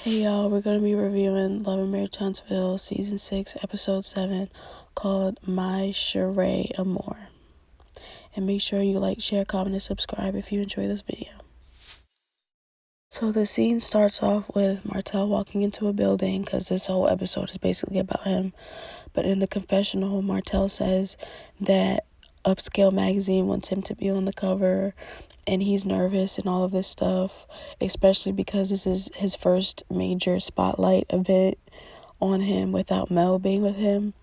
Hey y'all, we're going to be reviewing Love and Marriage Huntsville Season 6, Episode 7, called My Shereé Amour. And make sure you like, share, comment, and subscribe if you enjoy this video. So the scene starts off with Martell walking into a building, because this whole episode is basically about him. But in the confessional, Martell says that Upscale magazine wants him to be on the cover, and he's nervous and all of this stuff, especially because this is his first major spotlight event on him without Mel being with him.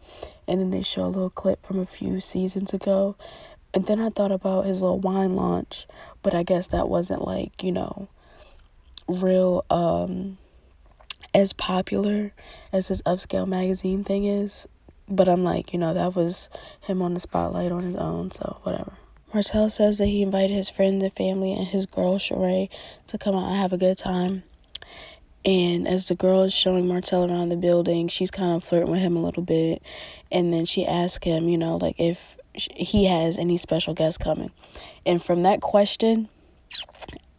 And then they show a little clip from a few seasons ago. And then I thought about his little wine launch, but I guess that wasn't like, real as popular as his Upscale magazine thing is. But I'm like, that was him on the spotlight on his own, so whatever. Martell says that he invited his friend, and family, and his girl, Shereé, to come out and have a good time. And as the girl is showing Martell around the building, she's kind of flirting with him a little bit. And then she asks him, if he has any special guests coming. And from that question,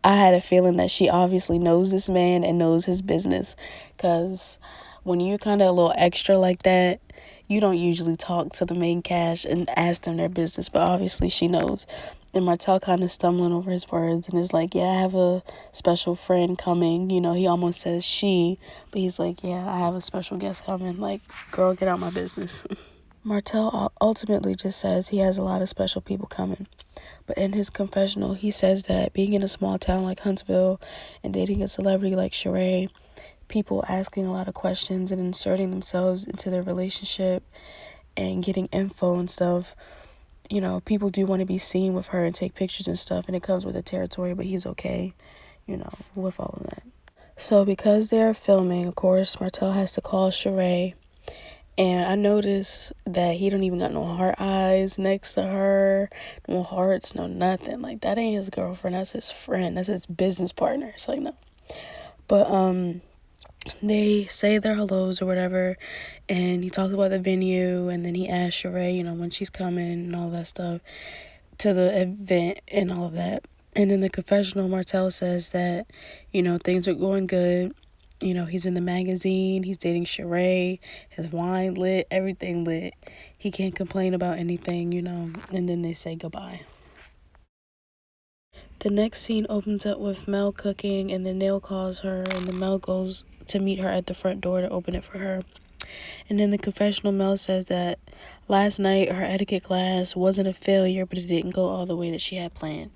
I had a feeling that she obviously knows this man and knows his business. Because when you're kind of a little extra like that, you don't usually talk to the main cast and ask them their business, but obviously she knows. And Martell kind of stumbling over his words and is like, yeah, I have a special friend coming. He almost says she, but he's like, yeah, I have a special guest coming. Like, girl, get out my business. Martell ultimately just says he has a lot of special people coming. But in his confessional, he says that being in a small town like Huntsville and dating a celebrity like Shereé, people asking a lot of questions and inserting themselves into their relationship and getting info and stuff, people do want to be seen with her and take pictures and stuff, and it comes with the territory, but he's okay, with all of that. So because they're filming, of course, Martell has to call Shereé, and I noticed that he don't even got no heart eyes next to her, no hearts, no nothing. Like, that ain't his girlfriend, that's his friend, that's his business partner. It's like, no. But they say their hellos or whatever, and he talks about the venue, and then he asks Shereé, when she's coming and all that stuff to the event and all of that. And in the confessional, Martell says that, things are going good. He's in the magazine, he's dating Shereé, his wine lit, everything lit. He can't complain about anything, and then they say goodbye. The next scene opens up with Mel cooking, and then Neil calls her, and then Mel goes to meet her at the front door to open it for her. And in the confessional, Mel says that last night her etiquette class wasn't a failure, but it didn't go all the way that she had planned.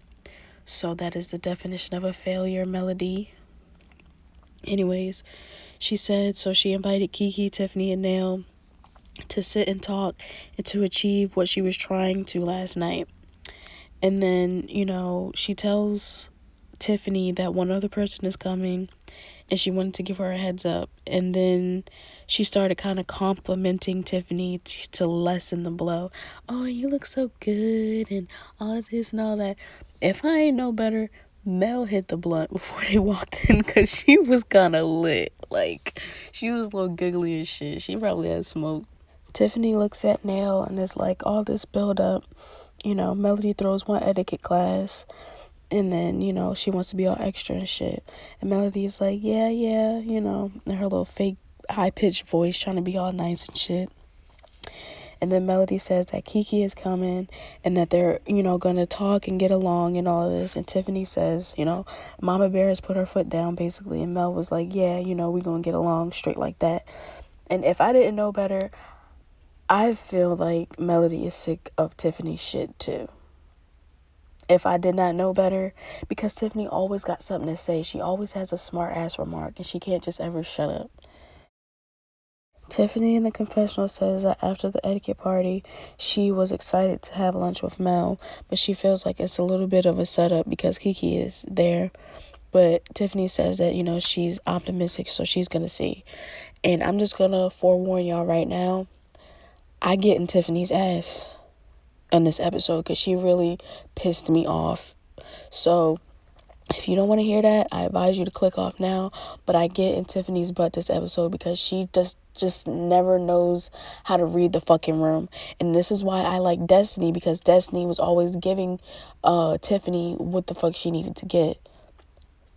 So that is the definition of a failure, Melody. Anyways, she said, so she invited Kiki, Tiffany, and Neil to sit and talk and to achieve what she was trying to last night. And then, she tells Tiffany that one other person is coming, and she wanted to give her a heads up. And then she started kind of complimenting Tiffany to lessen the blow. Oh, you look so good and all of this and all that. If I ain't no better, Mel hit the blunt before they walked in, because she was kind of lit. Like, she was a little giggly as shit. She probably had smoke. Tiffany looks at Nail and is like, all this build up, Melody throws one etiquette class, and then, she wants to be all extra and shit. And Melody's like, yeah, in her little fake high-pitched voice, trying to be all nice and shit. And then Melody says that Kiki is coming and that they're, going to talk and get along and all of this. And Tiffany says, Mama Bear has put her foot down, basically. And Mel was like, yeah, we're going to get along straight like that. And if I didn't know better, I feel like Melody is sick of Tiffany's shit, too. If I did not know better, because Tiffany always got something to say. She always has a smart ass remark, and she can't just ever shut up. Tiffany in the confessional says that after the etiquette party, she was excited to have lunch with Mel, but she feels like it's a little bit of a setup because Kiki is there. But Tiffany says that, she's optimistic, so she's going to see. And I'm just going to forewarn y'all right now, I get in Tiffany's ass in this episode because she really pissed me off. So if you don't want to hear that, I advise you to click off now. But I get in Tiffany's butt this episode because she just never knows how to read the fucking room. And this is why I like Destiny, because Destiny was always giving Tiffany what the fuck she needed to get.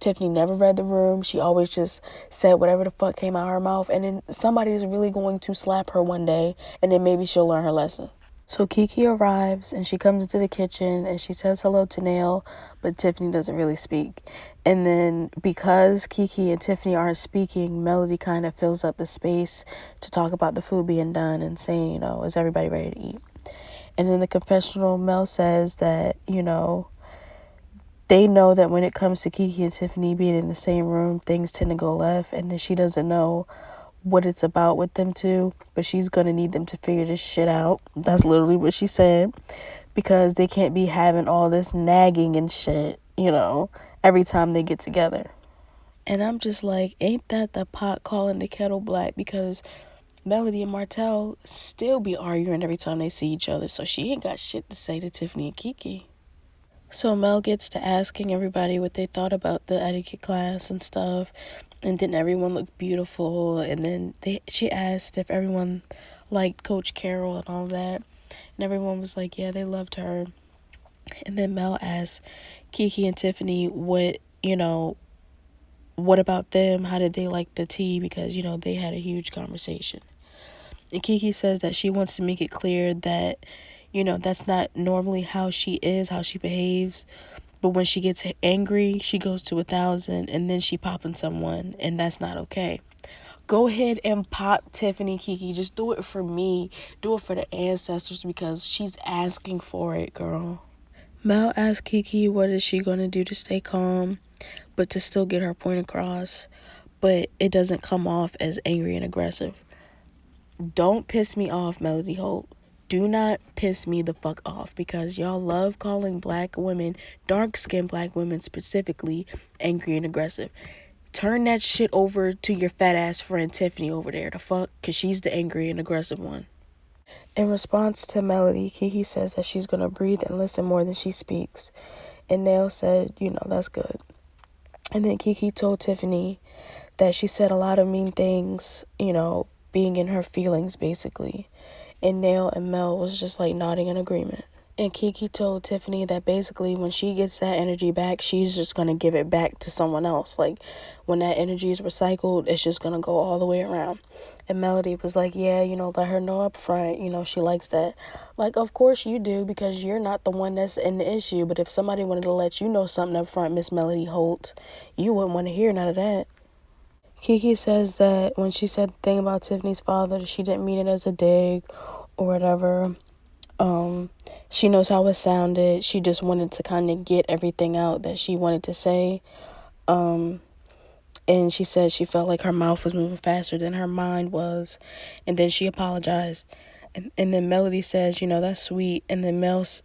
Tiffany never read the room. She always just said whatever the fuck came out of her mouth. And then somebody is really going to slap her one day, and then maybe she'll learn her lesson. So Kiki arrives and she comes into the kitchen and she says hello to Nail, but Tiffany doesn't really speak. And then because Kiki and Tiffany aren't speaking, Melody kind of fills up the space to talk about the food being done and saying, is everybody ready to eat? And in the confessional, Mel says that, they know that when it comes to Kiki and Tiffany being in the same room, things tend to go left, and that she doesn't know what it's about with them two, but she's gonna need them to figure this shit out. That's literally what she said, because they can't be having all this nagging and shit, every time they get together. And I'm just like, ain't that the pot calling the kettle black? Because Melody and Martell still be arguing every time they see each other, so she ain't got shit to say to Tiffany and Kiki. So Mel gets to asking everybody what they thought about the etiquette class and stuff, and didn't everyone look beautiful? And then she asked if everyone liked Coach Carroll and all that, and everyone was like, yeah, they loved her. And then Mel asked Kiki and Tiffany what about them? How did they like the tea? Because, they had a huge conversation. And Kiki says that she wants to make it clear that, that's not normally how she is, how she behaves. But when she gets angry, she goes to 1,000 and then she popping someone, and that's not okay. Go ahead and pop Tiffany, Kiki. Just do it for me. Do it for the ancestors, because she's asking for it, girl. Mel asked Kiki what is she going to do to stay calm, but to still get her point across, but it doesn't come off as angry and aggressive. Don't piss me off, Melody Holt. Do not piss me the fuck off, because y'all love calling black women, dark-skinned black women specifically, angry and aggressive. Turn that shit over to your fat-ass friend Tiffany over there, the fuck, because she's the angry and aggressive one. In response to Melody, Kiki says that she's going to breathe and listen more than she speaks. And Nail said, that's good. And then Kiki told Tiffany that she said a lot of mean things, being in her feelings, basically. And Nail and Mel was just like nodding in agreement. And Kiki told Tiffany that basically when she gets that energy back, she's just going to give it back to someone else. Like, when that energy is recycled, it's just going to go all the way around. And Melody was like, yeah, let her know up front, she likes that. Like, of course you do, because you're not the one that's in the issue. But if somebody wanted to let you know something up front, Miss Melody Holt, you wouldn't want to hear none of that. Kiki says that when she said the thing about Tiffany's father, she didn't mean it as a dig or whatever. She knows how it sounded. She just wanted to kind of get everything out that she wanted to say. And she said she felt like her mouth was moving faster than her mind was. And then she apologized. And then Melody says, that's sweet. And then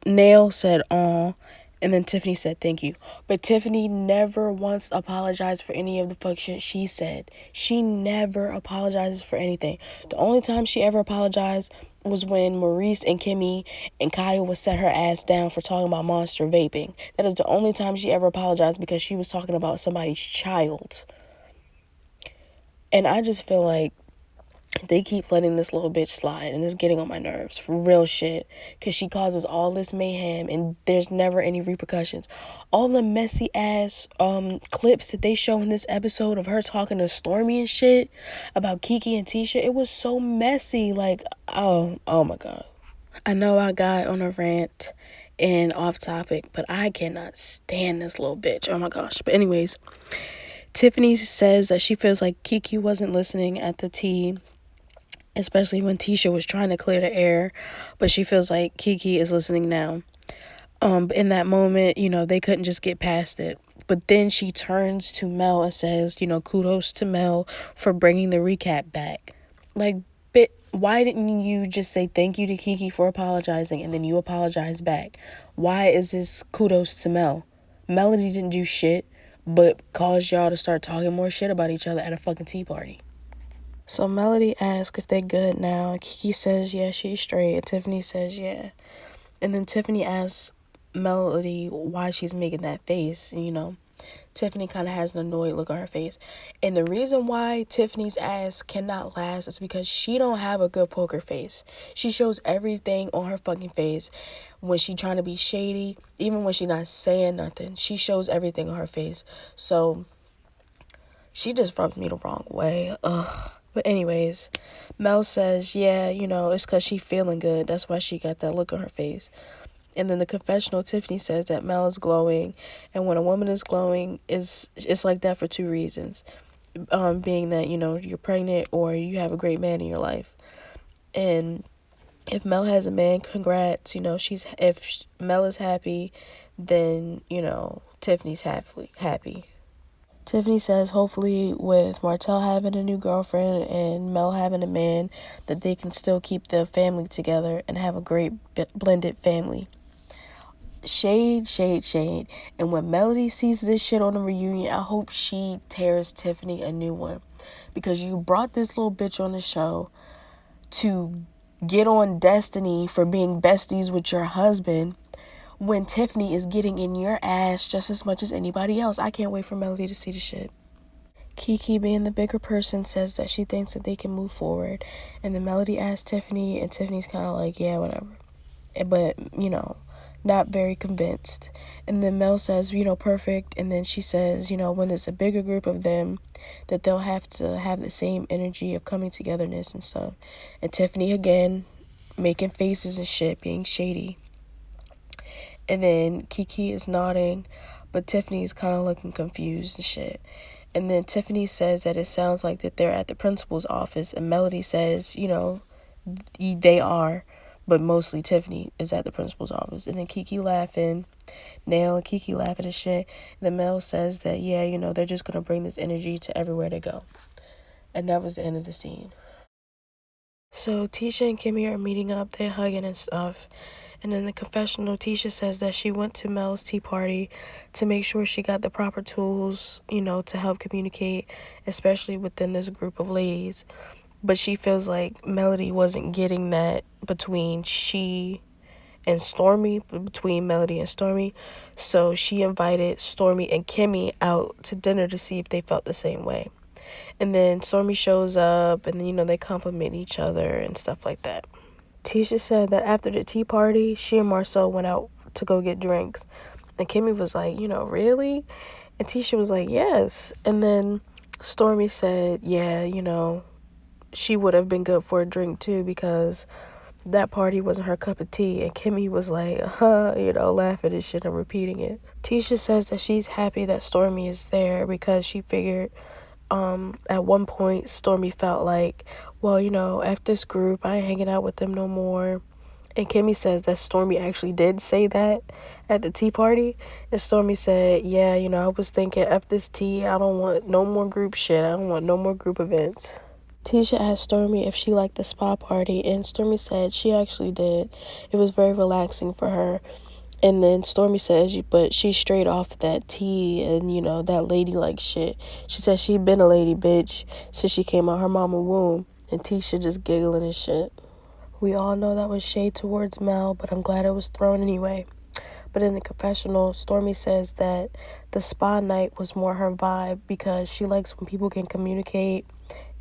Nail said, aw. And then Tiffany said, thank you. But Tiffany never once apologized for any of the fuck shit she said. She never apologizes for anything. The only time she ever apologized was when Maurice and Kimmy and Kyle would set her ass down for talking about Monster vaping. That is the only time she ever apologized, because she was talking about somebody's child. And I just feel like they keep letting this little bitch slide, and it's getting on my nerves, for real shit, because she causes all this mayhem and there's never any repercussions. All the messy ass clips that they show in this episode of her talking to Stormy and shit about Kiki and Tisha, it was so messy. Like, oh my god. I know I got on a rant and off topic, but I cannot stand this little bitch. Oh my gosh. But anyways, Tiffany says that she feels like Kiki wasn't listening at the tea, especially when Tisha was trying to clear the air, but she feels like Kiki is listening now. In that moment, they couldn't just get past it. But then she turns to Mel and says, kudos to Mel for bringing the recap back. Like, why didn't you just say thank you to Kiki for apologizing and then you apologize back? Why is this kudos to Mel? Melody didn't do shit but caused y'all to start talking more shit about each other at a fucking tea party. So Melody asks if they good now. Kiki says, yeah, she's straight. And Tiffany says, yeah. And then Tiffany asks Melody why she's making that face. And, Tiffany kind of has an annoyed look on her face. And the reason why Tiffany's ass cannot last is because she don't have a good poker face. She shows everything on her fucking face when she trying to be shady. Even when she not saying nothing, she shows everything on her face. So She just rubbed me the wrong way. Ugh. But anyways, Mel says, yeah, it's because she feeling good. That's why she got that look on her face. And then the confessional, Tiffany says that Mel is glowing. And when a woman is glowing, it's like that for two reasons. Being that, you're pregnant or you have a great man in your life. And if Mel has a man, congrats. If Mel is happy, then, Tiffany's happy. Tiffany says hopefully with Martell having a new girlfriend and Mel having a man, that they can still keep the family together and have a great blended family. Shade, shade, shade. And when Melody sees this shit on the reunion, I hope she tears Tiffany a new one. Because you brought this little bitch on the show to get on Destiny for being besties with your husband when Tiffany is getting in your ass just as much as anybody else. I can't wait for Melody to see the shit. Kiki, being the bigger person, says that she thinks that they can move forward. And then Melody asks Tiffany, and Tiffany's kind of like, yeah, whatever. But, not very convinced. And then Mel says, perfect. And then she says, when it's a bigger group of them, that they'll have to have the same energy of coming togetherness and stuff. And Tiffany, again, making faces and shit, being shady. And then Kiki is nodding, but Tiffany's kind of looking confused and shit. And then Tiffany says that it sounds like that they're at the principal's office. And Melody says, they are. But mostly Tiffany is at the principal's office. And then Kiki laughing. Nail and Kiki laughing and shit. And then Mel says that, yeah, they're just going to bring this energy to everywhere they go. And that was the end of the scene. So Tisha and Kimmy are meeting up. They're hugging and stuff. And in the confessional, Tisha says that she went to Mel's tea party to make sure she got the proper tools, to help communicate, especially within this group of ladies. But she feels like Melody wasn't getting that between between Melody and Stormy. So she invited Stormy and Kimmy out to dinner to see if they felt the same way. And then Stormy shows up and, they compliment each other and stuff like that. Tisha said that after the tea party, she and Marcel went out to go get drinks. And Kimmy was like, really? And Tisha was like, yes. And then Stormy said, yeah, she would have been good for a drink too because that party wasn't her cup of tea. And Kimmy was like, laughing and shit and repeating it. Tisha says that she's happy that Stormy is there because she figured at one point Stormy felt like, well, after this group, I ain't hanging out with them no more. And Kimmy says that Stormy actually did say that at the tea party. And Stormy said, yeah, I was thinking, F this tea, I don't want no more group shit. I don't want no more group events. Tisha asked Stormy if she liked the spa party, and Stormy said she actually did. It was very relaxing for her. And then Stormy says, but she's straight off that tea and, that ladylike shit. She said she'd been a lady bitch since she came out her mama womb. And Tisha just giggling and shit. We all know that was shade towards Mel, but I'm glad it was thrown anyway. But in the confessional, Stormy says that the spa night was more her vibe because she likes when people can communicate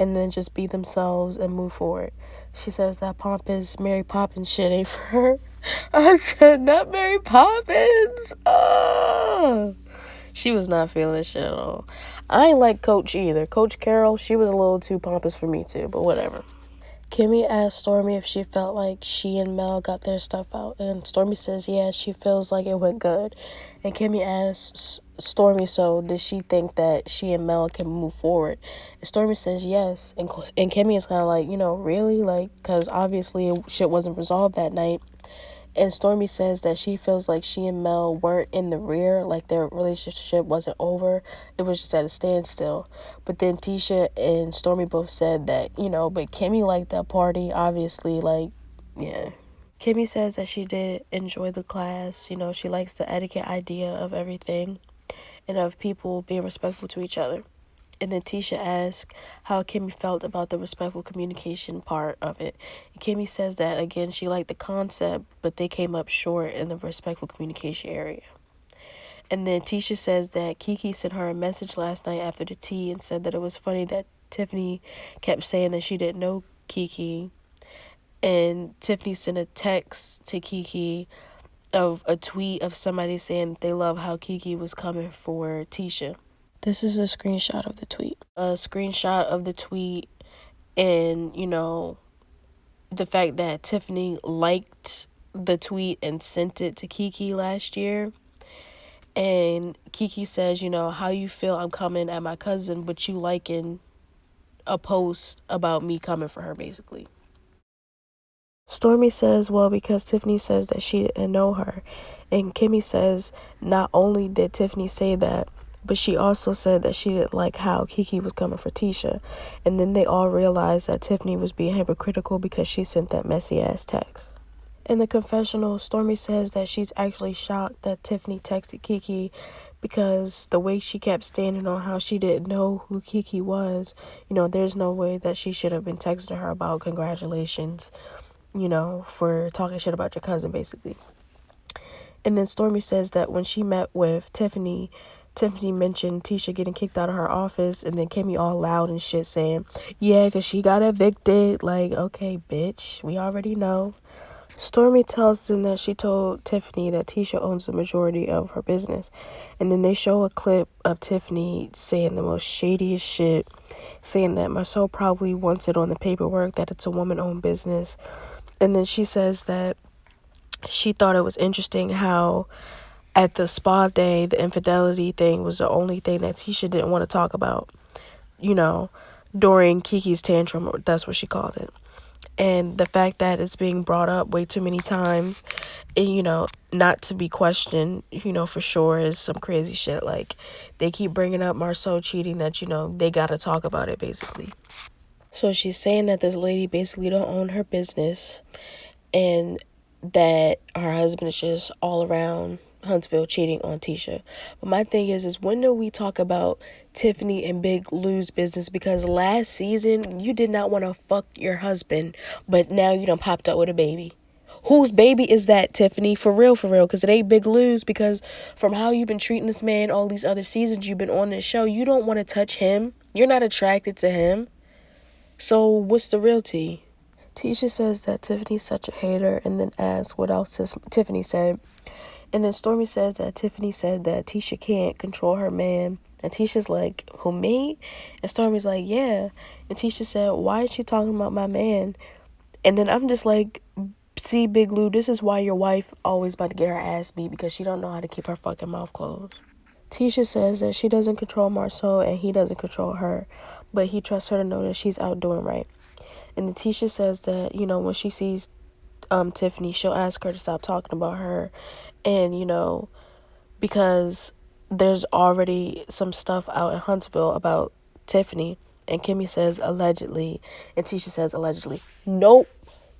and then just be themselves and move forward. She says that pompous Mary Poppins shit ain't for her. I said, not Mary Poppins. Oh. She was not feeling this shit at all. I ain't like Coach either. Coach Carol, she was a little too pompous for me too, but whatever. Kimmy asked Stormy if she felt like she and Mel got their stuff out. And Stormy says, yeah, she feels like it went good. And Kimmy asks Stormy, so does she think that she and Mel can move forward? And Stormy says yes. And Kimmy is kind of like, really? Like, because obviously shit wasn't resolved that night. And Stormy says that she feels like she and Mel weren't in the rear, like their relationship wasn't over. It was just at a standstill. But then Tisha and Stormy both said that, but Kimmy liked that party, obviously, like, yeah. Kimmy says that she did enjoy the class. She likes the etiquette idea of everything and of people being respectful to each other. And then Tisha asked how Kimmy felt about the respectful communication part of it. And Kimmy says that, again, she liked the concept, but they came up short in the respectful communication area. And then Tisha says that Kiki sent her a message last night after the tea and said that it was funny that Tiffany kept saying that she didn't know Kiki. And Tiffany sent a text to Kiki of a tweet of somebody saying they love how Kiki was coming for Tisha. This is a screenshot of the tweet. A screenshot of the tweet, and, you know, the fact that Tiffany liked the tweet and sent it to Kiki last year. And Kiki says, you know, how you feel I'm coming at my cousin, but you liking a post about me coming for her, basically. Stormy says, well, because Tiffany says that she didn't know her. And Kimmy says, not only did Tiffany say that, but she also said that she didn't like how Kiki was coming for Tisha. And then they all realized that Tiffany was being hypocritical because she sent that messy ass text. In the confessional, Stormy says that she's actually shocked that Tiffany texted Kiki because the way she kept standing on how she didn't know who Kiki was, you know, there's no way that she should have been texting her about congratulations, you know, for talking shit about your cousin, basically. And then Stormy says that when she met with Tiffany, Tiffany mentioned Tisha getting kicked out of her office, and then Kimmy all loud and shit saying, yeah, because she got evicted. Like, okay, bitch, we already know. Stormy tells them that she told Tiffany that Tisha owns the majority of her business. And then they show a clip of Tiffany saying the most shadiest shit, saying that Marcel probably wants it on the paperwork, that it's a woman-owned business. And then she says that she thought it was interesting how at the spa day, the infidelity thing was the only thing that Tisha didn't want to talk about, you know, during Kiki's tantrum, or that's what she called it. And the fact that it's being brought up way too many times, and, you know, not to be questioned, you know, for sure is some crazy shit. Like, they keep bringing up Marceau cheating, that, you know, they gotta talk about it, basically. So she's saying that this lady basically don't own her business, and that her husband is just all around Huntsville cheating on Tisha. But my thing is when do we talk about Tiffany and Big Lou's business? Because last season you did not want to fuck your husband, but now you done popped up with a baby. Whose baby is that, Tiffany? For real, because it ain't Big Lou's. Because from how you've been treating this man all these other seasons you've been on this show, you don't want to touch him. You're not attracted to him. So what's the real tea? Tisha says that Tiffany's such a hater, and then asks what else Tiffany said. And then Stormy says that Tiffany said that Tisha can't control her man. And Tisha's like, who, me? And Stormy's like, yeah. And Tisha said, why is she talking about my man? And then I'm just like, see, Big Lou, this is why your wife always about to get her ass beat, because she don't know how to keep her fucking mouth closed. Tisha says that she doesn't control Marceau and he doesn't control her, but he trusts her to know that she's out doing right. And then Tisha says that, you know, when she sees Tiffany, she'll ask her to stop talking about her. And, you know, because there's already some stuff out in Huntsville about Tiffany. And Kimmy says allegedly. And Tisha says allegedly. Nope.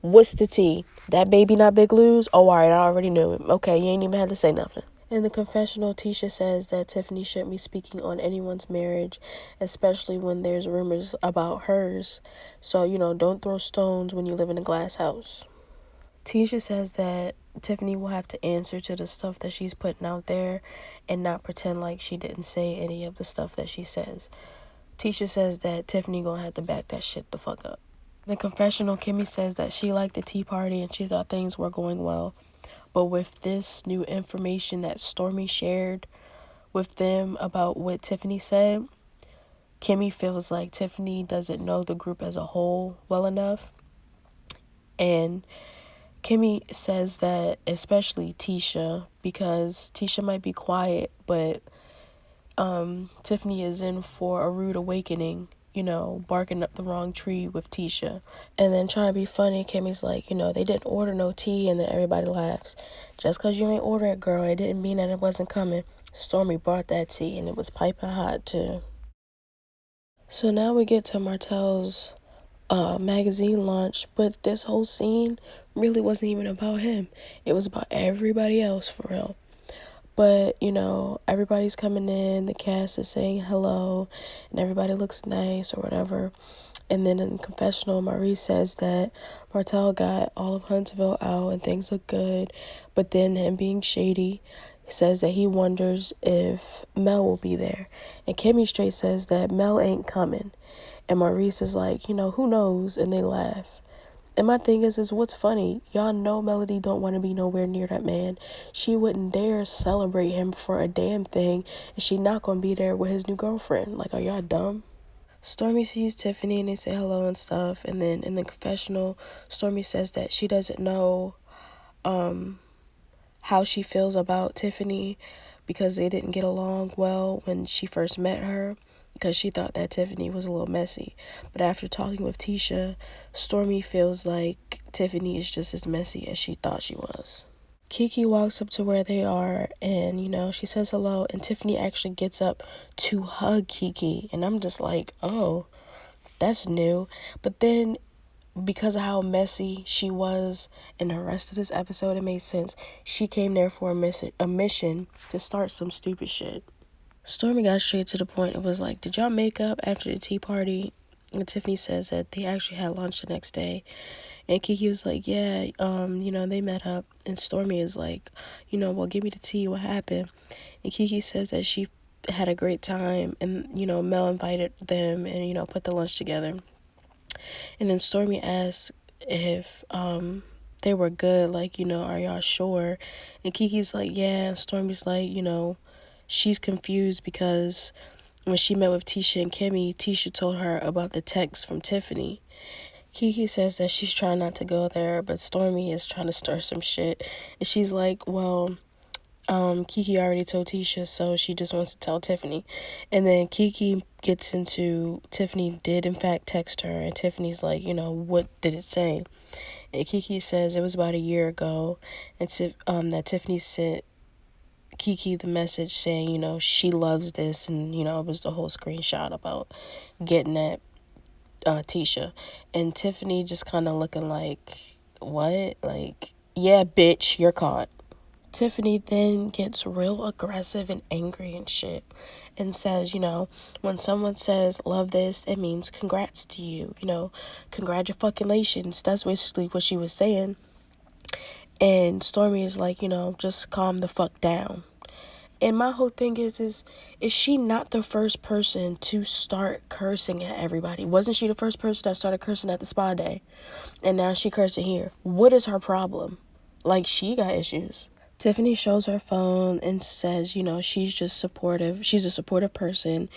What's the tea? That baby not Big Lou's? Oh, all right, I already knew it. Okay, you ain't even had to say nothing. In the confessional, Tisha says that Tiffany shouldn't be speaking on anyone's marriage, especially when there's rumors about hers. So, you know, don't throw stones when you live in a glass house. Tisha says that Tiffany will have to answer to the stuff that she's putting out there and not pretend like she didn't say any of the stuff that she says. Tisha says that Tiffany gonna have to back that shit the fuck up. In the confessional, Kimmy says that she liked the tea party and she thought things were going well. But with this new information that Stormy shared with them about what Tiffany said, Kimmy feels like Tiffany doesn't know the group as a whole well enough. And Kimmy says that especially Tisha, because Tisha might be quiet, but Tiffany is in for a rude awakening, you know, barking up the wrong tree with Tisha. And then trying to be funny, Kimmy's like, you know, they didn't order no tea, and then everybody laughs. Just because you ain't order it, girl, it didn't mean that it wasn't coming. Stormy brought that tea, and it was piping hot, too. So now we get to Martell's magazine launch, but this whole scene really wasn't even about him. It was about everybody else, for real. But, you know, everybody's coming in, the cast is saying hello, and everybody looks nice or whatever. And then in the confessional, Maurice says that Martell got all of Huntsville out and things look good. But then him being shady, says that he wonders if Mel will be there. And Kimmy straight says that Mel ain't coming. And Maurice is like, you know, who knows? And they laugh. And my thing is what's funny? Y'all know Melody don't want to be nowhere near that man. She wouldn't dare celebrate him for a damn thing, and she not gonna be there with his new girlfriend. Like, are y'all dumb? Stormy sees Tiffany and they say hello and stuff, and then in the confessional, Stormy says that she doesn't know how she feels about Tiffany because they didn't get along well when she first met her, because she thought that Tiffany was a little messy. But after talking with Tisha, Stormy feels like Tiffany is just as messy as she thought she was. Kiki walks up to where they are and, she says hello, and Tiffany actually gets up to hug Kiki. And I'm just like, oh, that's new. But then, because of how messy she was in the rest of this episode, it made sense. She came there for a mission to start some stupid shit. Stormy got straight to the point. It was like, did y'all make up after the tea party? And Tiffany says that they actually had lunch the next day. And Kiki was like, yeah, they met up. And Stormy is like, well, give me the tea, what happened? And Kiki says that she had a great time, and, Mel invited them and, put the lunch together. And then Stormy asks if they were good, like, are y'all sure? And Kiki's like, yeah. And Stormy's like, she's confused because when she met with Tisha and Kimmy, Tisha told her about the text from Tiffany. Kiki says that she's trying not to go there, but Stormy is trying to stir some shit. And she's like, well, Kiki already told Tisha, so she just wants to tell Tiffany. And then Kiki gets into Tiffany did in fact text her, and Tiffany's like, what did it say? And Kiki says it was about a year ago, and that Tiffany sent Kiki the message saying, she loves this, and, it was the whole screenshot about getting at Tisha. And Tiffany just kind of looking like, what? Like, yeah, bitch, you're caught. Tiffany then gets real aggressive and angry and shit and says, when someone says love this, it means congrats to you, congratulations. That's basically what she was saying. And Stormy is like, just calm the fuck down. And my whole thing is she not the first person to start cursing at everybody? Wasn't she the first person that started cursing at the spa day? And now she cursing here. What is her problem? Like, she got issues. Tiffany shows her phone and says, she's just supportive. She's a supportive person,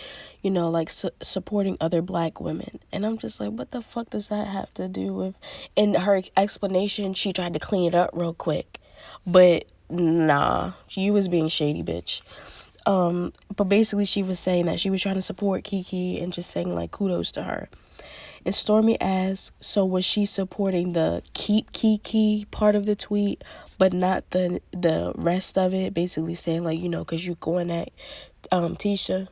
like supporting other black women. And I'm just like, what the fuck does that have to do with? In her explanation, she tried to clean it up real quick. But nah, you was being shady, bitch. But basically she was saying that she was trying to support Kiki and just saying like kudos to her. And Stormy asks, so was she supporting the keep Kiki part of the tweet, but not the rest of it? Basically saying like, because you going at Tisha.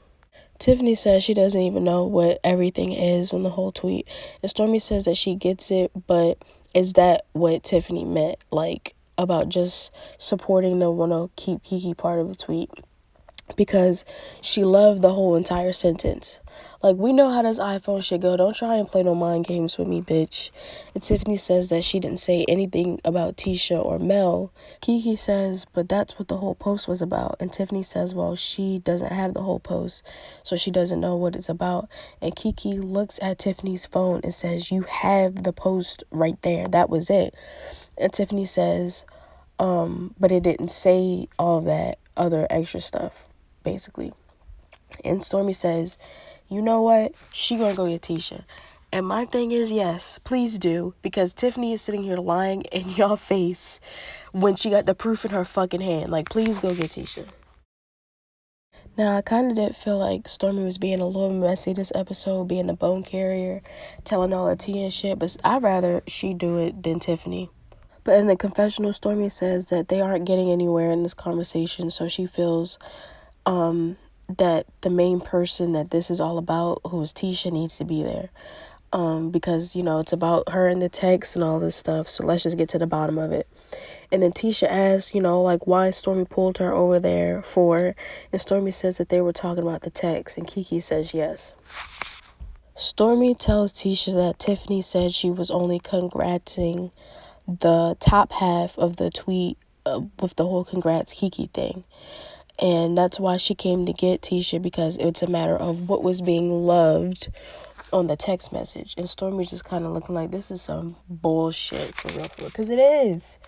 Tiffany says she doesn't even know what everything is on the whole tweet. And Stormy says that she gets it, but is that what Tiffany meant? Like, about just supporting the wanna keep Kiki part of the tweet? Because she loved the whole entire sentence. Like, we know how this iPhone shit go. Don't try and play no mind games with me, bitch. And Tiffany says that she didn't say anything about Tisha or Mel. Kiki says, but that's what the whole post was about. And Tiffany says, well, she doesn't have the whole post, so she doesn't know what it's about. And Kiki looks at Tiffany's phone and says, you have the post right there. That was it. And Tiffany says, but it didn't say all that other extra stuff, basically. And Stormy says, you know what? She gonna go get Tisha. And my thing is, yes, please do. Because Tiffany is sitting here lying in your face when she got the proof in her fucking hand. Like, please go get Tisha. Now, I kind of did feel like Stormy was being a little messy this episode, being the bone carrier, telling all the tea and shit. But I'd rather she do it than Tiffany. But in the confessional, Stormy says that they aren't getting anywhere in this conversation, so she feels that the main person that this is all about, who is Tisha, needs to be there. Because, it's about her and the text and all this stuff, so let's just get to the bottom of it. And then Tisha asks, like, why Stormy pulled her over there for, and Stormy says that they were talking about the text, and Kiki says yes. Stormy tells Tisha that Tiffany said she was only congrating the top half of the tweet with the whole congrats Kiki thing. And that's why she came to get Tisha, because it's a matter of what was being loved on the text message. And Stormy just kind of looking like this is some bullshit for real, because it is.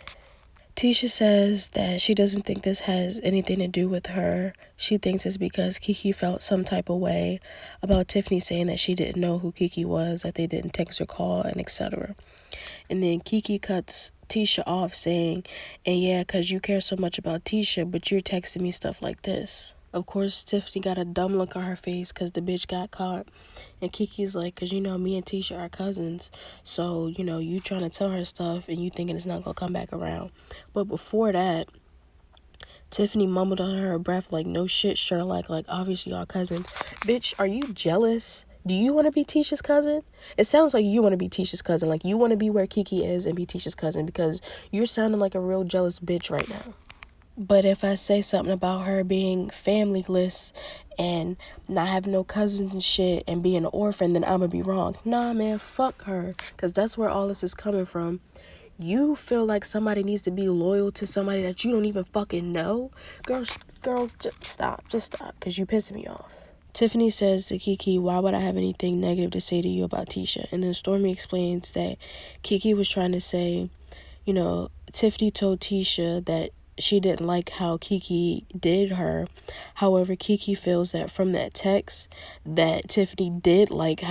Tisha says that she doesn't think this has anything to do with her. She thinks it's because Kiki felt some type of way about Tiffany saying that she didn't know who Kiki was, that they didn't text or call, and etc. And then Kiki cuts Tisha off saying, and yeah, because you care so much about Tisha, but you're texting me stuff like this. Of course, Tiffany got a dumb look on her face because the bitch got caught. And Kiki's like, because, me and Tisha are cousins. So, you trying to tell her stuff and you thinking it's not going to come back around. But before that, Tiffany mumbled under her breath like, no shit, Sherlock. Like, obviously y'all cousins. Bitch, are you jealous? Do you want to be Tisha's cousin? It sounds like you want to be Tisha's cousin. Like, you want to be where Kiki is and be Tisha's cousin, because you're sounding like a real jealous bitch right now. But if I say something about her being familyless and not having no cousins and shit and being an orphan, then I'ma be wrong. Nah, man, fuck her. Because that's where all this is coming from. You feel like somebody needs to be loyal to somebody that you don't even fucking know? Girl, just stop. Just stop, because you pissing me off. Tiffany says to Kiki, why would I have anything negative to say to you about Tisha? And then Stormy explains that Kiki was trying to say, Tiffany told Tisha that she didn't like how Kiki did her. However, Kiki feels that from that text that Tiffany did like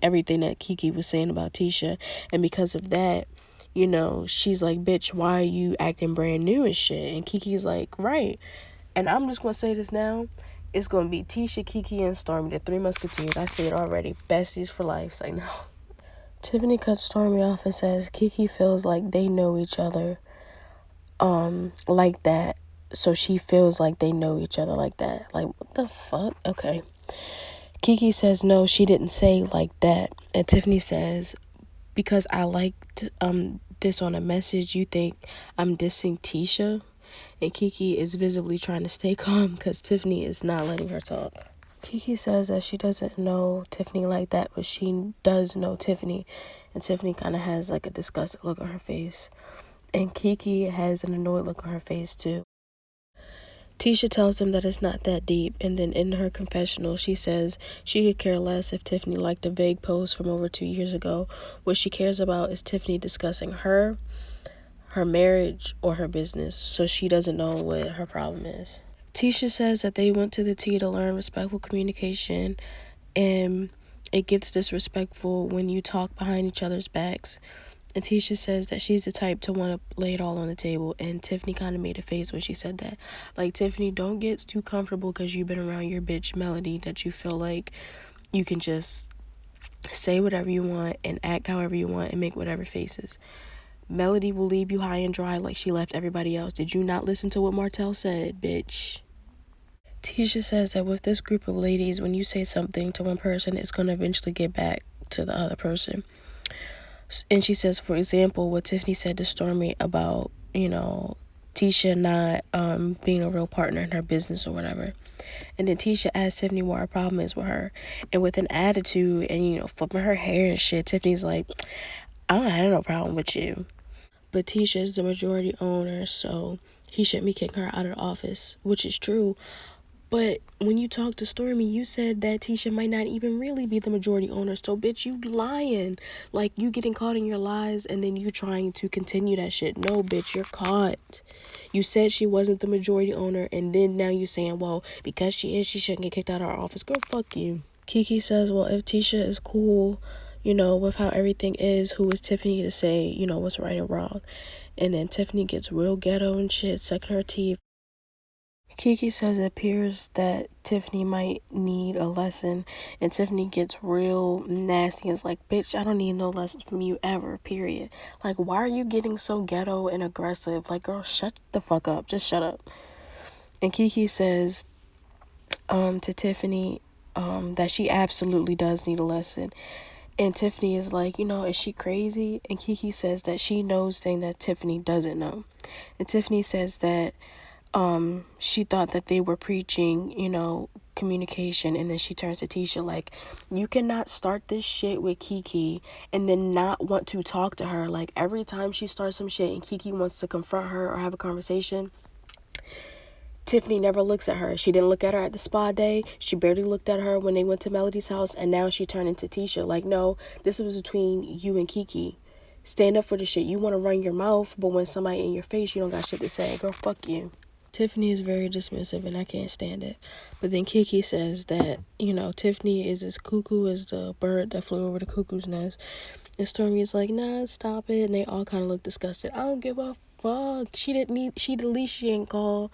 everything that Kiki was saying about Tisha. And because of that, she's like, bitch, why are you acting brand new and shit? And Kiki's like, right. And I'm just going to say this now. It's going to be Tisha, Kiki, and Stormy, the three musketeers. I say it already. Besties for life. Say no. Tiffany cuts Stormy off and says Kiki feels like they know each other like that. So she feels like they know each other like that. Like, what the fuck? Okay. Kiki says no, she didn't say like that. And Tiffany says, because I liked this on a message, you think I'm dissing Tisha? And Kiki is visibly trying to stay calm because Tiffany is not letting her talk. Kiki says that she doesn't know Tiffany like that, but she does know Tiffany. And Tiffany kind of has like a disgusted look on her face. And Kiki has an annoyed look on her face too. Tisha tells him that it's not that deep, and then in her confessional, she says she could care less if Tiffany liked a vague post from over 2 years ago. What she cares about is Tiffany discussing her marriage, or her business, so she doesn't know what her problem is. Tisha says that they went to the T to learn respectful communication, and it gets disrespectful when you talk behind each other's backs. And Tisha says that she's the type to want to lay it all on the table. And Tiffany kind of made a face when she said that. Like, Tiffany, don't get too comfortable because you've been around your bitch Melody that you feel like you can just say whatever you want and act however you want and make whatever faces. Melody will leave you high and dry like she left everybody else. Did you not listen to what Martell said, bitch? Tisha says that with this group of ladies, when you say something to one person, it's going to eventually get back to the other person. And she says, for example, what Tiffany said to Stormy about, Tisha not being a real partner in her business or whatever. And then Tisha asked Tiffany what her problem is with her. And with an attitude and, flipping her hair and shit, Tiffany's like, I don't have no problem with you. But Tisha is the majority owner, so he shouldn't be kicking her out of the office, which is true. But when you talked to Stormy, you said that Tisha might not even really be the majority owner. So, bitch, you lying. Like, you getting caught in your lies and then you trying to continue that shit. No, bitch, you're caught. You said she wasn't the majority owner, and then now you saying, well, because she is, she shouldn't get kicked out of our office. Girl, fuck you. Kiki says, well, if Tisha is cool, with how everything is, who is Tiffany to say, what's right and wrong? And then Tiffany gets real ghetto and shit, sucking her teeth. Kiki says it appears that Tiffany might need a lesson, and Tiffany gets real nasty and is like, bitch, I don't need no lessons from you ever, period. Like, why are you getting so ghetto and aggressive? Like, girl, shut the fuck up. Just shut up. And Kiki says to Tiffany that she absolutely does need a lesson. And Tiffany is like, is she crazy? And Kiki says that she knows things that Tiffany doesn't know. And Tiffany says that she thought that they were preaching, communication. And then she turns to Tisha like, you cannot start this shit with Kiki and then not want to talk to her. Like, every time she starts some shit and Kiki wants to confront her or have a conversation, Tiffany never looks at her. She didn't look at her at the spa day. She barely looked at her when they went to Melody's house, and now she turned into Tisha. Like, no, this was between you and Kiki. Stand up for the shit. You want to run your mouth, but when somebody in your face, you don't got shit to say. Girl, fuck you. Tiffany is very dismissive, and I can't stand it. But then Kiki says that, Tiffany is as cuckoo as the bird that flew over the cuckoo's nest. And Stormy is like, nah, stop it. And they all kind of look disgusted. I don't give a fuck. At least she ain't call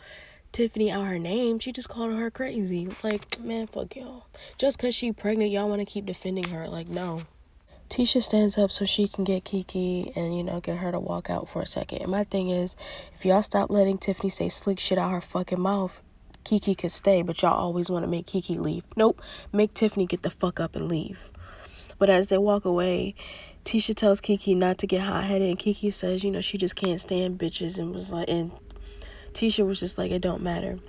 Tiffany out her name. She just called her crazy. Like, man, fuck y'all. Just because she pregnant, y'all want to keep defending her. Like, no. Tisha stands up so she can get Kiki and, get her to walk out for a second. And my thing is, if y'all stop letting Tiffany say slick shit out her fucking mouth, Kiki could stay, but y'all always want to make Kiki leave. Nope. Make Tiffany get the fuck up and leave. But as they walk away, Tisha tells Kiki not to get hot-headed, and Kiki says, she just can't stand bitches, and Tisha was just like, it don't matter.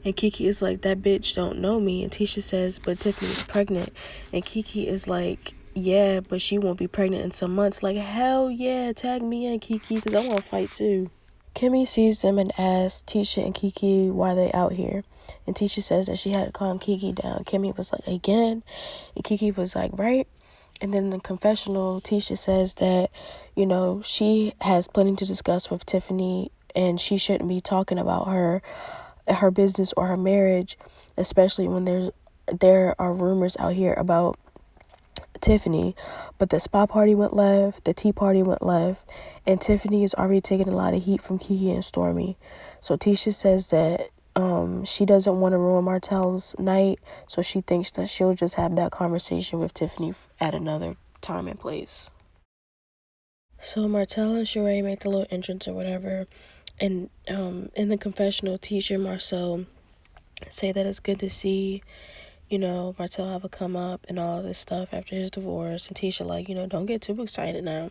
And Kiki is like, that bitch don't know me. And Tisha says, but Tiffany's pregnant. And Kiki is like, yeah, but she won't be pregnant in some months. Like, hell yeah, tag me in, Kiki, because I want to fight too. Kimmy sees them and asks Tisha and Kiki why they out here. And Tisha says that she had to calm Kiki down. Kimmy was like, again? And Kiki was like, right? And then in the confessional, Tisha says that, she has plenty to discuss with Tiffany, and she shouldn't be talking about her business or her marriage, especially when there are rumors out here about Tiffany. But the spa party went left, the tea party went left, and Tiffany is already taking a lot of heat from Kiki and Stormy. So Tisha says that she doesn't want to ruin Martell's night, so she thinks that she'll just have that conversation with Tiffany at another time and place. So Martell and Shereé make the little entrance or whatever, and in the confessional, Tisha and Marcel say that it's good to see, Martell have a come up and all this stuff after his divorce, and Tisha like, don't get too excited now.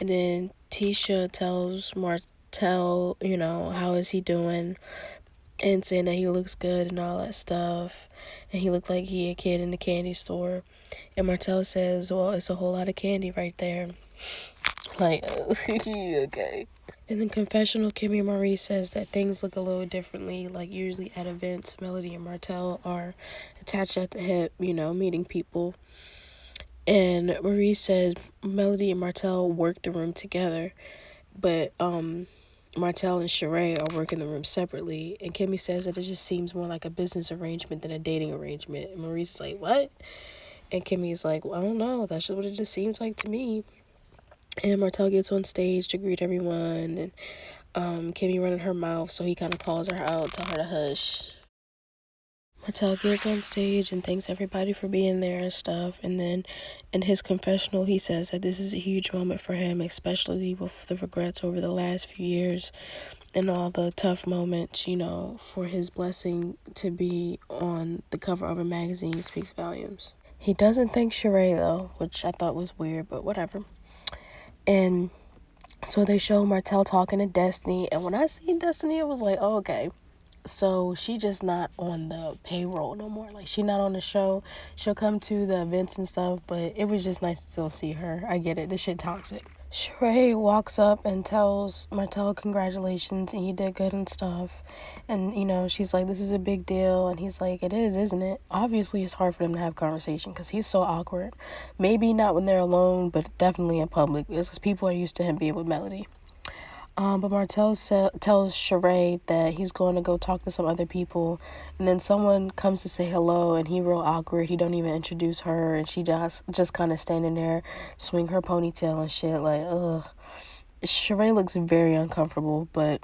And then Tisha tells Martell, how is he doing, and saying that he looks good and all that stuff, and he looked like he a kid in the candy store. And Martell says, well, it's a whole lot of candy right there. Like, okay. In the confessional, Kimmy Marie says that things look a little differently. Like, usually at events, Melody and Martell are attached at the hip, meeting people. And Marie says Melody and Martell work the room together, but Martell and Shereé are working the room separately. And Kimmy says that it just seems more like a business arrangement than a dating arrangement. And Marie's like, what? And Kimmy's like, well, I don't know. That's just what it just seems like to me. And Martell gets on stage to greet everyone, and Kimmy running her mouth, so he kind of calls her out, tell her to hush. Martell gets on stage and thanks everybody for being there and stuff. And then in his confessional, he says that this is a huge moment for him, especially with the regrets over the last few years and all the tough moments, for his blessing to be on the cover of a magazine speaks volumes. He doesn't thank Shereé, though, which I thought was weird, but whatever. And so they show Martell talking to Destiny, and when I seen Destiny, I was like, oh, okay. So she just not on the payroll no more. Like, she not on the show. She'll come to the events and stuff, but it was just nice to still see her. I get it. This shit toxic. Shereé walks up and tells Martell congratulations and you did good and stuff. And, she's like, this is a big deal. And he's like, it is, isn't it? Obviously, it's hard for them to have conversation because he's so awkward. Maybe not when they're alone, but definitely in public. It's because people are used to him being with Melody. But Martell tells Shereé that he's going to go talk to some other people, and then someone comes to say hello, and he real awkward. He don't even introduce her, and she just kind of standing there, swing her ponytail and shit. Like, ugh. Shereé looks very uncomfortable, but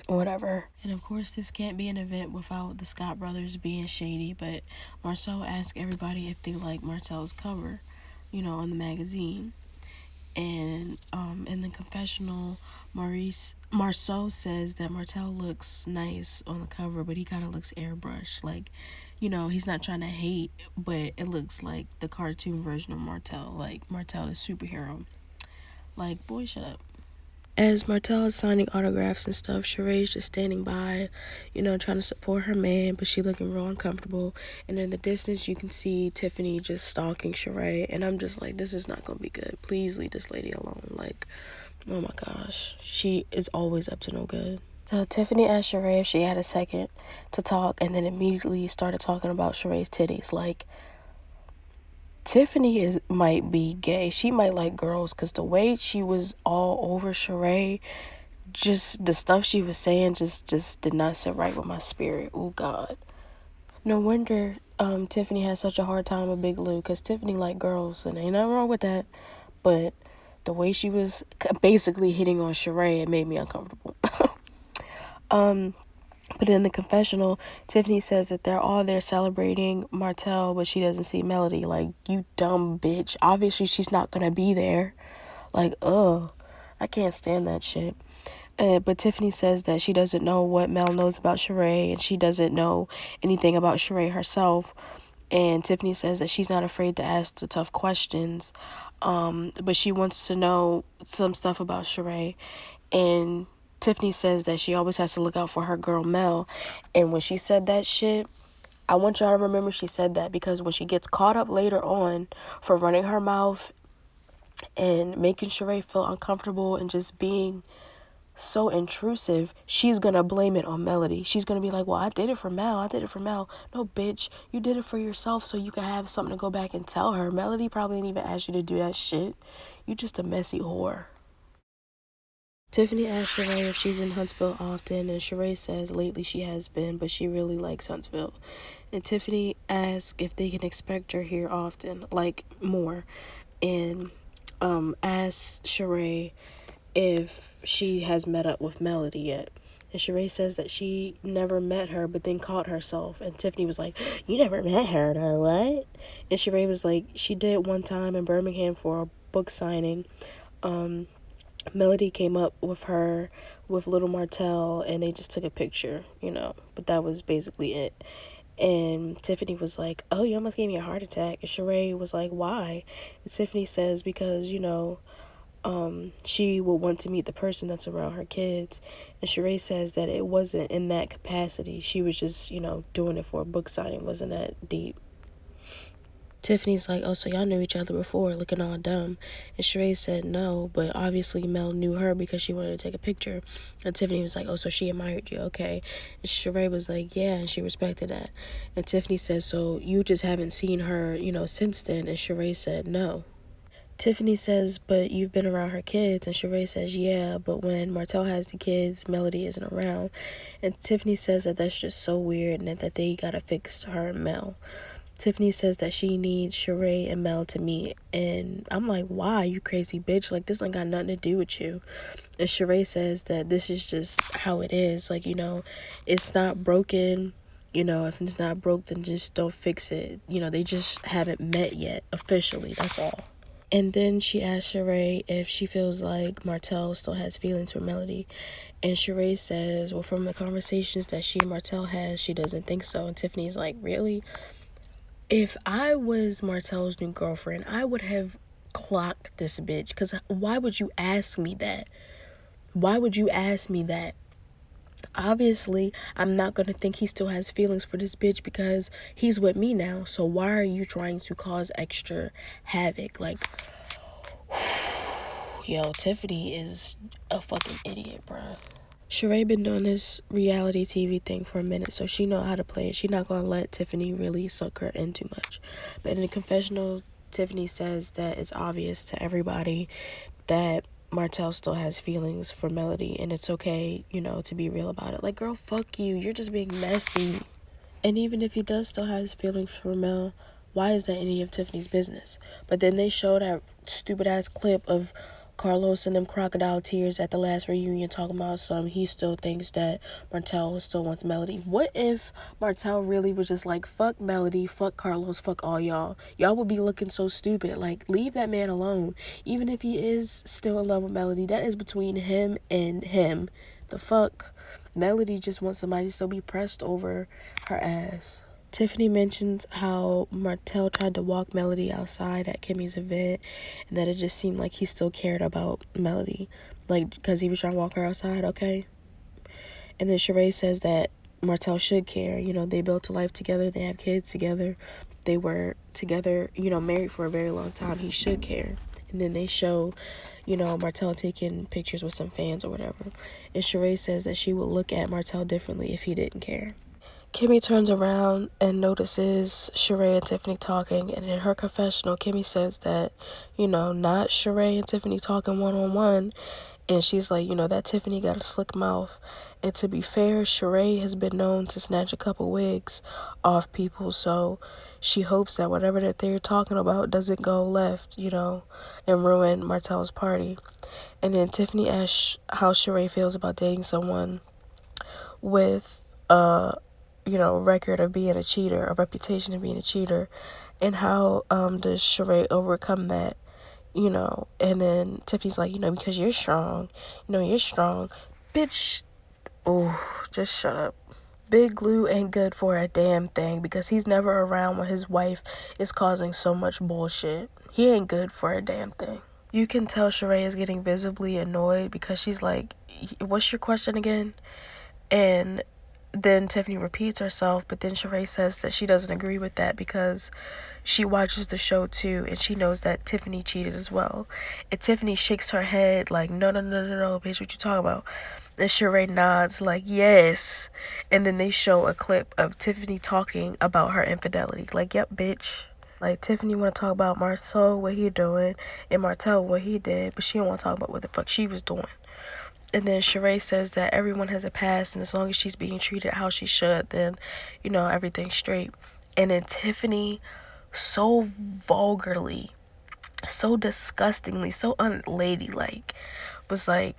whatever. And of course, this can't be an event without the Scott brothers being shady. But Marcel asked everybody if they like Martell's cover, on the magazine. And in the confessional, Marceau says that Martell looks nice on the cover, but he kind of looks airbrushed. Like, he's not trying to hate, but it looks like the cartoon version of Martell. Like, Martell is superhero. Like, boy, shut up. As Martell is signing autographs and stuff, Sheree's just standing by, trying to support her man, but she looking real uncomfortable. And in the distance, you can see Tiffany just stalking Shereé, and I'm just like, this is not gonna be good. Please leave this lady alone. Like, oh my gosh, she is always up to no good. So Tiffany asked Shereé if she had a second to talk, and then immediately started talking about Shereé's titties. Like, Tiffany might be gay. She might like girls, because the way she was all over Shereé, just the stuff she was saying just did not sit right with my spirit. Oh God. No wonder Tiffany had such a hard time with Big Lou, because Tiffany like girls, and ain't nothing wrong with that. But the way she was basically hitting on Shereé, it made me uncomfortable. But in the confessional, Tiffany says that they're all there celebrating Martell, but she doesn't see Melody. Like, you dumb bitch. Obviously, she's not gonna be there. Like, ugh. I can't stand that shit. But Tiffany says that she doesn't know what Mel knows about Shereé, and she doesn't know anything about Shereé herself. And Tiffany says that she's not afraid to ask the tough questions, but she wants to know some stuff about Shereé. And Tiffany says that she always has to look out for her girl Mel. And when she said that shit, I want y'all to remember she said that, because when she gets caught up later on for running her mouth and making Shereé feel uncomfortable and just being so intrusive, she's gonna blame it on Melody. She's gonna be like, well, I did it for Mel. I did it for Mel. No, bitch, you did it for yourself so you can have something to go back and tell her. Melody probably didn't even ask you to do that shit. You just a messy whore. Tiffany asked Shereé if she's in Huntsville often, and Shereé says lately she has been, but she really likes Huntsville. And Tiffany asks if they can expect her here often, like more, and asks Shereé if she has met up with Melody yet. And Shereé says that she never met her, but then caught herself. And Tiffany was like, you never met her, though, what? And Shereé was like, she did one time in Birmingham for a book signing. Melody came up with her with little Martell, and they just took a picture, but that was basically it. And Tiffany was like, oh, you almost gave me a heart attack. And Shereé was like, why? And Tiffany says, because, she will want to meet the person that's around her kids. And Shereé says that it wasn't in that capacity. She was just, doing it for a book signing. It wasn't that deep. Tiffany's like, oh, so y'all knew each other before, looking all dumb. And Shereé said no, but obviously Mel knew her because she wanted to take a picture. And Tiffany was like, oh, so she admired you, okay. And Shereé was like, yeah, and she respected that. And Tiffany said, so you just haven't seen her, since then? And Shereé said no. Tiffany says, but you've been around her kids. And Shereé says, yeah, but when Martell has the kids, Melody isn't around. And Tiffany says that that's just so weird, and that they gotta fix her and Mel. Tiffany says that she needs Shereé and Mel to meet. And I'm like, why, you crazy bitch? Like, this ain't got nothing to do with you. And Shereé says that this is just how it is. Like, it's not broken. If it's not broke, then just don't fix it. They just haven't met yet, officially. That's all. And then she asked Shereé if she feels like Martell still has feelings for Melody. And Shereé says, well, from the conversations that she and Martell has, she doesn't think so. And Tiffany's like, really? If I was Martell's new girlfriend, I would have clocked this bitch. Because why would you ask me that? Why would you ask me that? Obviously, I'm not going to think he still has feelings for this bitch because he's with me now. So why are you trying to cause extra havoc? Like, yo, Tiffany is a fucking idiot, bruh. Shereé been doing this reality TV thing for a minute, so she know how to play it. She not gonna let Tiffany really suck her in too much. But in the confessional, Tiffany says that it's obvious to everybody that Martell still has feelings for Melody, and it's okay, to be real about it. Like, girl, fuck you. You're just being messy. And even if he does still have his feelings for Mel, why is that any of Tiffany's business? But then they showed that stupid ass clip of Carlos and them crocodile tears at the last reunion talking about he still thinks that Martell still wants Melody. What if Martell really was just like, fuck Melody, fuck Carlos, fuck all y'all? Y'all would be looking so stupid. Like, leave that man alone. Even if he is still in love with Melody, that is between him and him. The fuck? Melody just wants somebody to still be pressed over her ass. Tiffany mentions how Martell tried to walk Melody outside at Kimmy's event, and that it just seemed like he still cared about Melody. Like, because he was trying to walk her outside, okay? And then Shereé says that Martell should care. They built a life together. They have kids together. They were together, married for a very long time. He should care. And then they show, you know, Martell taking pictures with some fans or whatever. And Shereé says that she would look at Martell differently if he didn't care. Kimmy turns around and notices Shereé and Tiffany talking, and in her confessional, Kimmy says that, you know, not Shereé and Tiffany talking one-on-one, and she's like, you know, that Tiffany got a slick mouth, and to be fair, Shereé has been known to snatch a couple wigs off people, so she hopes that whatever that they're talking about doesn't go left, you know, and ruin Martell's party. And then Tiffany asks how Shereé feels about dating someone with you know, record of being a cheater, a reputation of being a cheater, and how does Shereé overcome that, you know? And then Tiffany's like, you know, because you're strong, you know, you're strong, bitch. Oh, just shut up. Big Glue ain't good for a damn thing because he's never around when his wife is causing so much bullshit. He ain't good for a damn thing. You can tell Shereé is getting visibly annoyed because she's like, what's your question again? And then Tiffany repeats herself, but then Shereé says that she doesn't agree with that because she watches the show too and she knows that Tiffany cheated as well. And Tiffany shakes her head like, no, bitch, what you talking about? And Shereé nods like, yes. And then they show a clip of Tiffany talking about her infidelity. Like, yep, bitch. Like, Tiffany want to talk about Marcel, what he doing, and Martell, what he did, but she don't want to talk about what the fuck she was doing. And then Shereé says that everyone has a past, and as long as she's being treated how she should, then, you know, everything's straight. And then Tiffany, so vulgarly, so disgustingly, so unladylike, was like,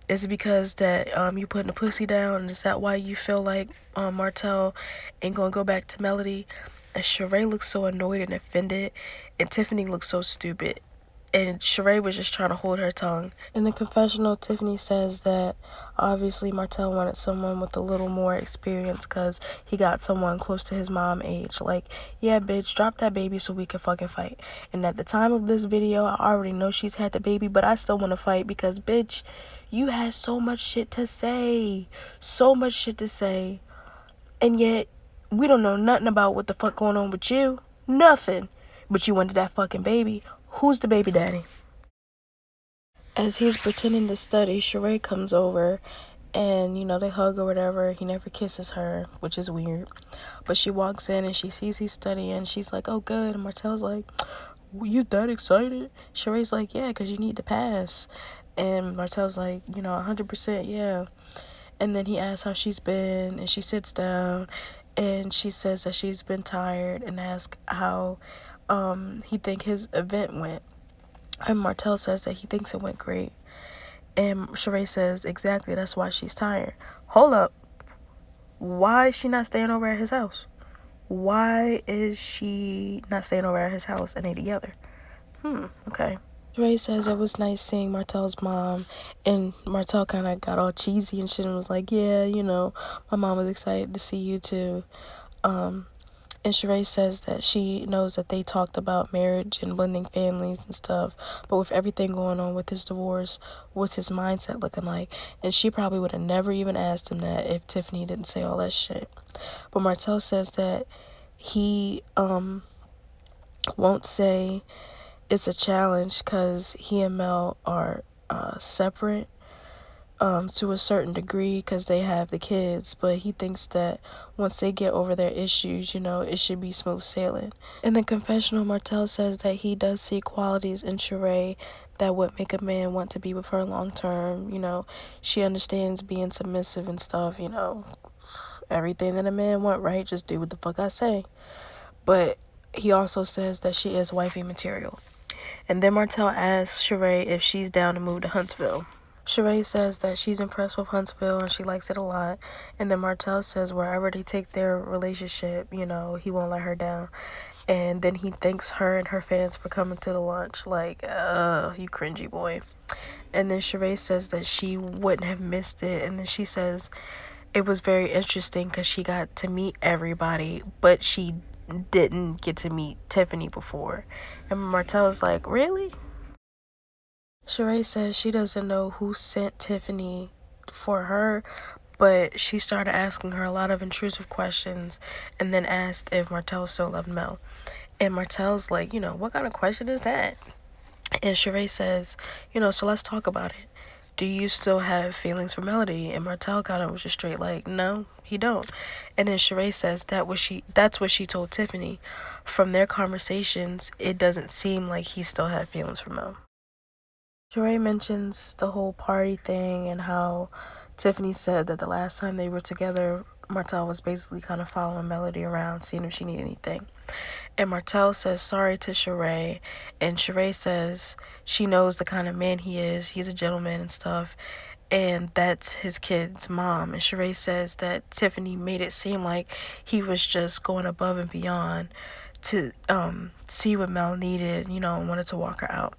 is it because that you putting the pussy down, and is that why you feel like Martell ain't gonna go back to Melody? And Shereé looks so annoyed and offended, and Tiffany looks so stupid. And Shereé was just trying to hold her tongue. In the confessional, Tiffany says that obviously Martell wanted someone with a little more experience because he got someone close to his mom age. Like, yeah, bitch, drop that baby so we can fucking fight. And at the time of this video, I already know she's had the baby, but I still want to fight because, bitch, you had so much shit to say. So much shit to say. And yet, we don't know nothing about what the fuck going on with you. Nothing. But you wanted that fucking baby. Who's the baby daddy? As he's pretending to study, Shereé comes over and, you know, they hug or whatever. He never kisses her, which is weird. But she walks in and she sees he's studying. She's like, oh, good. And Martell's like, you that excited? Sheree's like, yeah, because you need to pass. And Martell's like, you know, 100%, yeah. And then he asks how she's been, and she sits down and she says that she's been tired and asks how he think his event went. And Martell says that he thinks it went great. And Shereé says, exactly, that's why she's tired. Hold up. Why is she not staying over at his house? Why is she not staying over at his house and they together? Okay. Shereé says it was nice seeing Martell's mom, and Martell kind of got all cheesy and shit and was like, yeah, you know, my mom was excited to see you too. And Shereé says that she knows that they talked about marriage and blending families and stuff, but with everything going on with his divorce, what's his mindset looking like? And she probably would have never even asked him that if Tiffany didn't say all that shit. But Martell says that he won't say it's a challenge because he and Mel are separate to a certain degree because they have the kids, but he thinks that once they get over their issues, you know, it should be smooth sailing. In the confessional, Martell says that he does see qualities in Shereé that would make a man want to be with her long term. You know, she understands being submissive and stuff, you know, everything that a man want, right? Just do what the fuck I say. But he also says that she is wifey material. And then Martell asks Shereé if she's down to move to Huntsville. Shereé says that she's impressed with Huntsville and she likes it a lot. And then Martell says wherever they take their relationship, you know, he won't let her down. And then he thanks her and her fans for coming to the lunch. Like, you cringy boy. And then Shereé says that she wouldn't have missed it. And then she says it was very interesting because she got to meet everybody, but she didn't get to meet Tiffany before. And Martell's like, really? Shereé says she doesn't know who sent Tiffany for her, but she started asking her a lot of intrusive questions and then asked if Martell still loved Mel. And Martell's like, you know, what kind of question is that? And Shereé says, so let's talk about it. Do you still have feelings for Melody? And Martell kind of was just straight like, no, he don't. And then Shereé says that's what she told Tiffany. From their conversations, it doesn't seem like he still had feelings for Mel. Shereé mentions the whole party thing and how Tiffany said that the last time they were together, Martell was basically kind of following Melody around, seeing if she needed anything. And Martell says sorry to Shereé, and Shereé says she knows the kind of man he is. He's a gentleman and stuff, and that's his kid's mom. And Shereé says that Tiffany made it seem like he was just going above and beyond to see what Mel needed, and wanted to walk her out.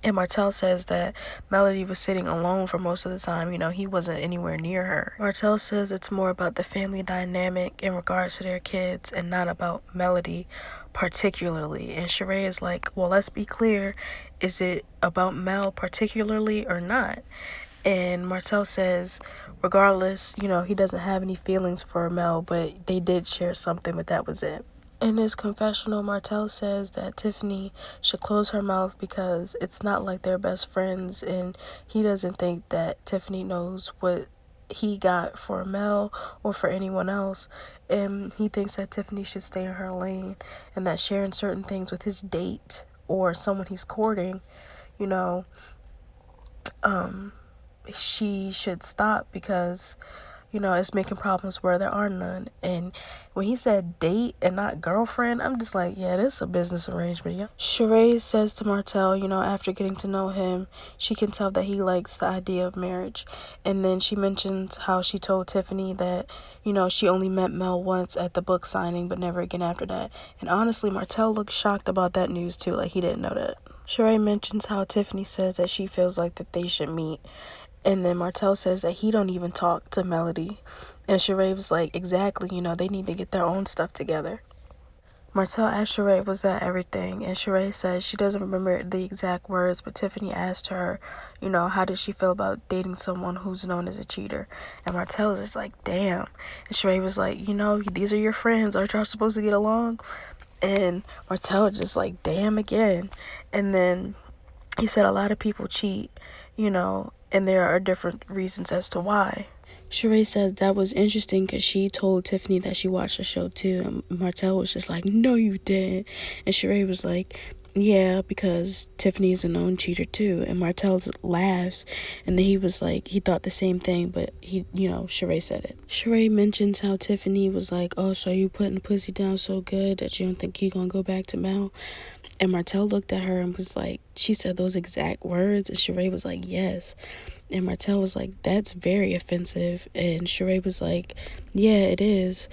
And Martell says that Melody was sitting alone for most of the time. He wasn't anywhere near her. Martell says it's more about the family dynamic in regards to their kids and not about Melody particularly. And Shereé is like, well, let's be clear. Is it about Mel particularly or not? And Martell says, regardless, he doesn't have any feelings for Mel, but they did share something, but that was it. In his confessional, Martell says that Tiffany should close her mouth because it's not like they're best friends, and he doesn't think that Tiffany knows what he got for Mel or for anyone else, and he thinks that Tiffany should stay in her lane, and that sharing certain things with his date or someone he's courting, she should stop because it's making problems where there are none. And when he said date and not girlfriend, I'm just like, yeah, this is a business arrangement, yeah. Shereé says to Martell, after getting to know him, she can tell that he likes the idea of marriage. And then she mentions how she told Tiffany that, she only met Mel once at the book signing, but never again after that. And honestly, Martell looked shocked about that news too, like he didn't know that. Shereé mentions how Tiffany says that she feels like that they should meet. And then Martell says that he don't even talk to Melody. And Shereé was like, exactly, they need to get their own stuff together. Martell asked Shereé, was that everything? And Shereé says she doesn't remember the exact words, but Tiffany asked her, how did she feel about dating someone who's known as a cheater? And Martell was just like, damn. And Shereé was like, these are your friends. Aren't y'all supposed to get along? And Martell was just like, damn again. And then he said a lot of people cheat, and there are different reasons as to why. Shereé says that was interesting because she told Tiffany that she watched the show too, and Martell was just like, no, you didn't. And Shereé was like, yeah, because Tiffany is a known cheater too. And Martell laughs, and then he was like, he thought the same thing, but Shereé said it. Shereé mentions how Tiffany was like, oh, so you putting pussy down so good that you don't think you gonna go back to Mel? And Martell looked at her and was like, she said those exact words? And Shereé was like, yes. And Martell was like, that's very offensive. And Shereé was like, yeah, it is.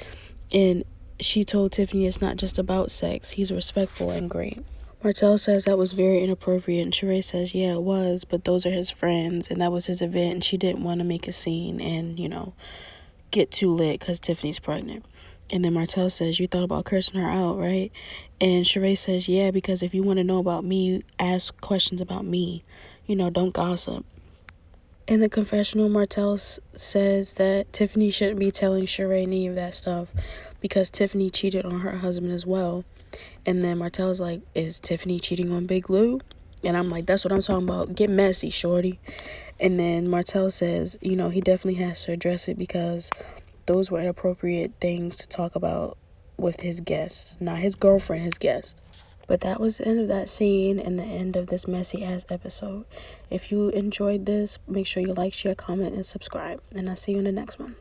And she told Tiffany it's not just about sex. He's respectful and great. Martell says that was very inappropriate. And Shereé says, yeah, it was. But those are his friends. And that was his event. And she didn't want to make a scene and, get too lit because Tiffany's pregnant. And then Martell says, you thought about cursing her out, right? And Shereé says, yeah, because if you want to know about me, ask questions about me. Don't gossip. In the confessional, Martell says that Tiffany shouldn't be telling Shereé any of that stuff because Tiffany cheated on her husband as well. And then Martell's like, is Tiffany cheating on Big Lou? And I'm like, that's what I'm talking about. Get messy, shorty. And then Martell says, he definitely has to address it because those were inappropriate things to talk about with his guests. Not his girlfriend, his guest. But that was the end of that scene and the end of this messy ass episode. If you enjoyed this, make sure you like, share, comment, and subscribe. And I'll see you in the next one.